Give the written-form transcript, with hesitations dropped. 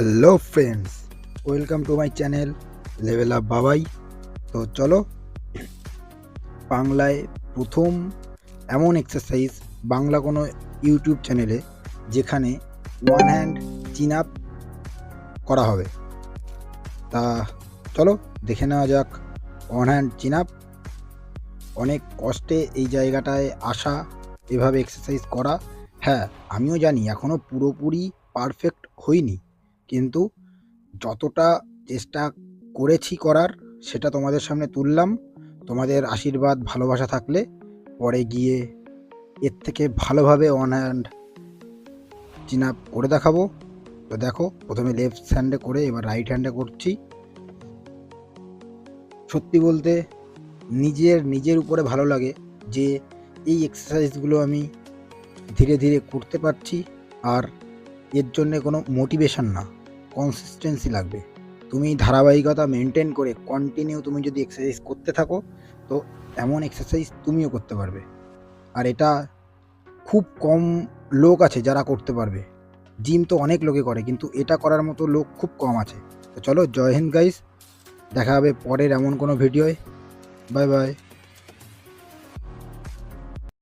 Hello friends, welcome to my channel level up বাবাই। তো চলো, বাংলায় প্রথম এমন এক্সারসাইজ বাংলা কোনো ইউটিউব চ্যানেলে যেখানে ওয়ান হ্যান্ড চিন আপ করা হবে। তা চলো দেখে নেওয়া যাক ওয়ান হ্যান্ড চিন আপ। অনেক কষ্টে এই জায়গাটায় আসা, এভাবে এক্সারসাইজ করা। হ্যাঁ, আমিও জানি এখনও পুরোপুরি পারফেক্ট হইনি, কিন্তু যতটা চেষ্টা করেছি করার সেটা তোমাদের সামনে তুললাম। তোমাদের আশীর্বাদ ভালোবাসা থাকলে পরে গিয়ে এর থেকে ভালোভাবে ওয়ান হ্যান্ড চিন আপ করে দেখাবো। তো দেখো, প্রথমে লেফট হ্যান্ডে করে এবার রাইট হ্যান্ডে করছি। সত্যি বলতে নিজের উপরে ভালো লাগে যে এই এক্সারসাইজগুলো আমি ধীরে ধীরে করতে পারছি। আর এর জন্যে কোনো মোটিভেশন না, কনসিস্টেন্সি লাগবে। তুমি ধারাবাহিকতা মেনটেন করে কন্টিনিউ তুমি যদি এক্সারসাইজ করতে থাকো, তো এমন এক্সারসাইজ তুমিও করতে পারবে। আর এটা খুব কম লোক আছে যারা করতে পারবে। জিম তো অনেক লোকে করে, কিন্তু এটা করার মতো লোক খুব কম আছে। তো চলো, জয় হিন্দ গাইস, দেখা হবে পরের এমন কোনো ভিডিওয়। Bye bye.